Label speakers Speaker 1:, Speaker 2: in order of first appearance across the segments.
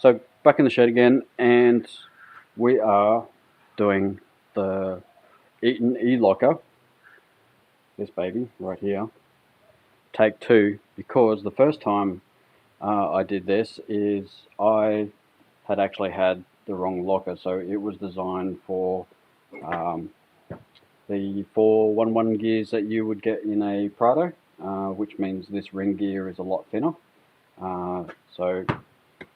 Speaker 1: So back in the shed again, and we are doing the Eaton E-Locker, this baby right here, take 2, because the first time I did this is I had actually had the wrong locker. So it was designed for the 411 gears that you would get in a Prado, which means this ring gear is a lot thinner. So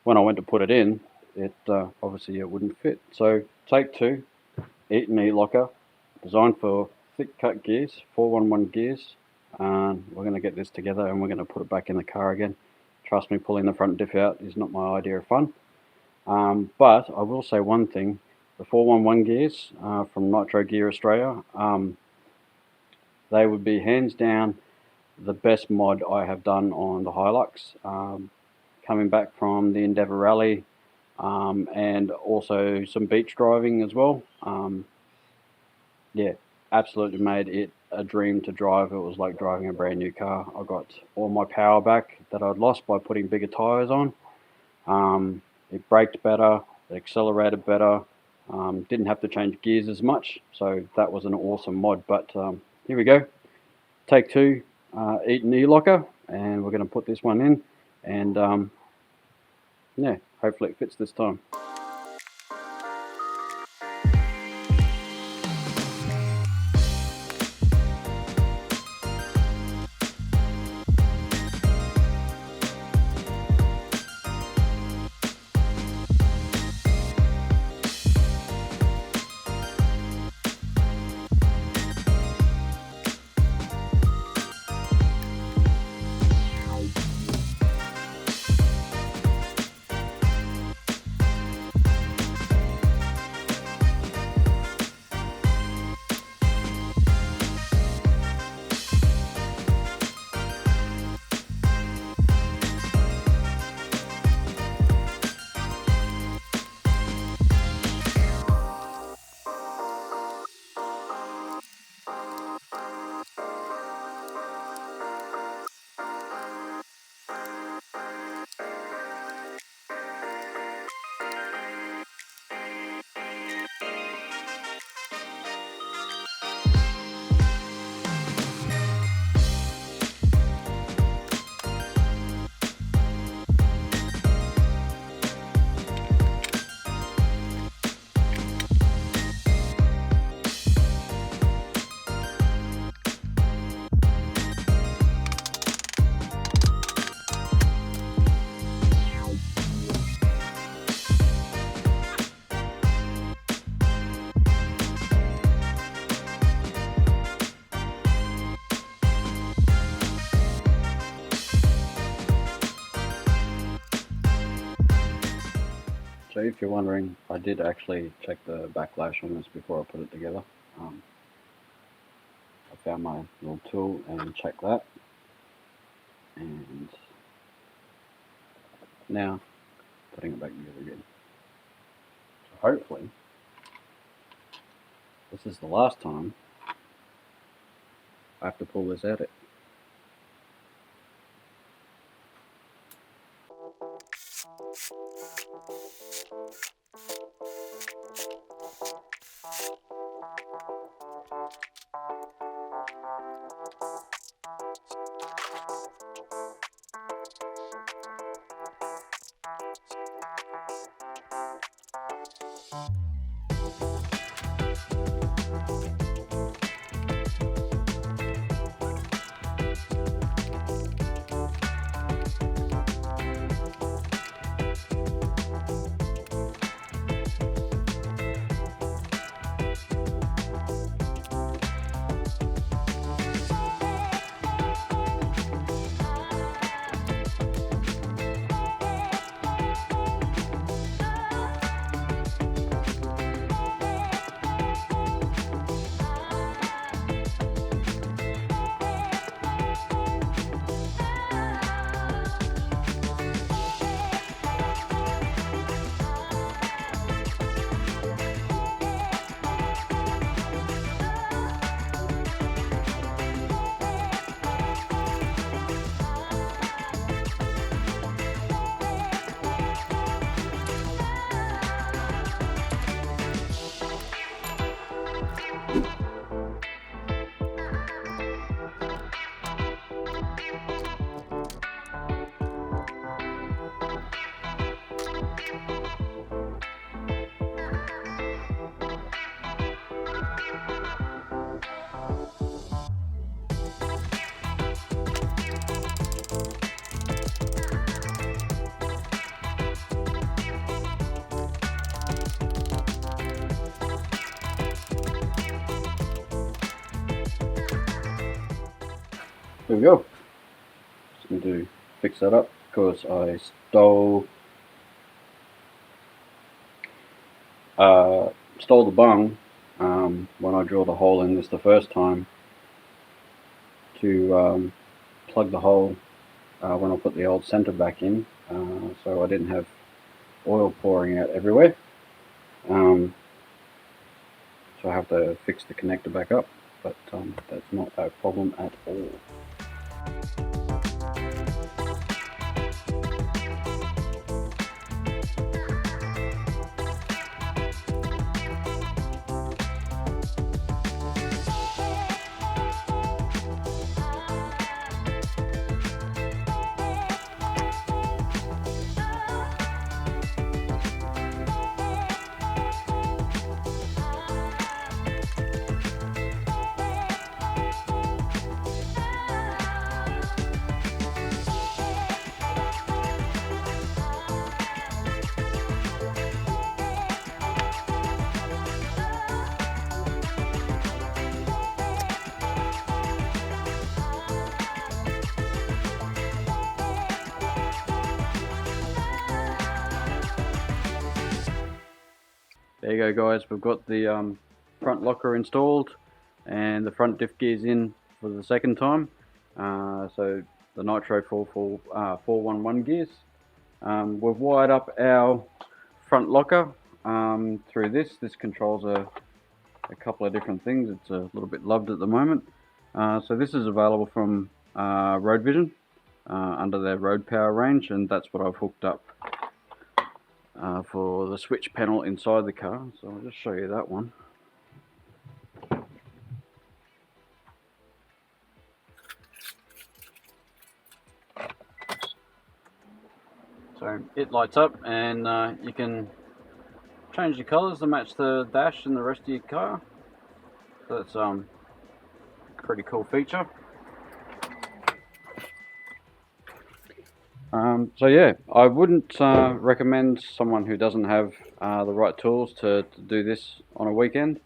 Speaker 1: when I went to put it in, it obviously it wouldn't fit. So take 2, Eaton E-Locker, designed for thick cut gears, 411 gears. We're going to get this together and we're going to put it back in the car again. Trust me, pulling the front diff out is not my idea of fun. But I will say one thing, the 411 gears from Nitro Gear Australia, they would be hands down the best mod I have done on the Hilux. Coming back from the Endeavour Rally and also some beach driving as well. Yeah, absolutely made it a dream to drive. It was like driving a brand new car. I got all my power back that I'd lost by putting bigger tyres on. It braked better, it accelerated better, didn't have to change gears as much, so that was an awesome mod. But here we go, take 2, Eaton E-Locker, and we're going to put this one in, and yeah, hopefully it fits this time. So if you're wondering, I did actually check the backlash on this before I put it together. I found my little tool and checked that, and now putting it back together again. So hopefully this is the last time I have to pull this out. There we go. Just need to fix that up because I stole the bung when I drilled a hole in this the first time to plug the hole when I put the old center back in, so I didn't have oil pouring out everywhere. So I have to fix the connector back up, but that's not a problem at all. There you go, guys, we've got the front locker installed and the front diff gears in for the second time. So the Nitro 411 gears. We've wired up our front locker through this. This controls a couple of different things. It's a little bit loved at the moment. So this is available from Road Vision under their road power range, and that's what I've hooked up for the switch panel inside the car. So I'll just show you that one. So it lights up, and you can change the colours to match the dash and the rest of your car. So that's a pretty cool feature. So yeah, I wouldn't recommend someone who doesn't have the right tools to do this on a weekend.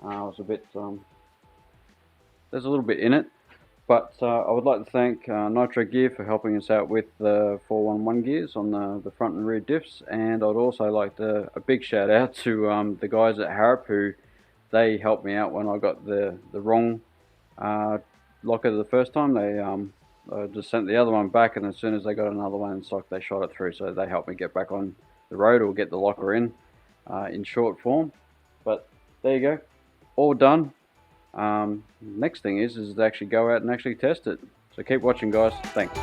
Speaker 1: It's a bit, there's a little bit in it, but I would like to thank Nitro Gear for helping us out with the 411 gears on the front and rear diffs, and I'd also like a big shout out to the guys at Harrop, who they helped me out when I got the wrong locker the first time. They I just sent the other one back, and as soon as they got another one in stock, they shot it through. So they helped me get back on the road, or get the locker in short form. But there you go, all done. Next thing is to actually go out and actually test it. So keep watching, guys. Thanks.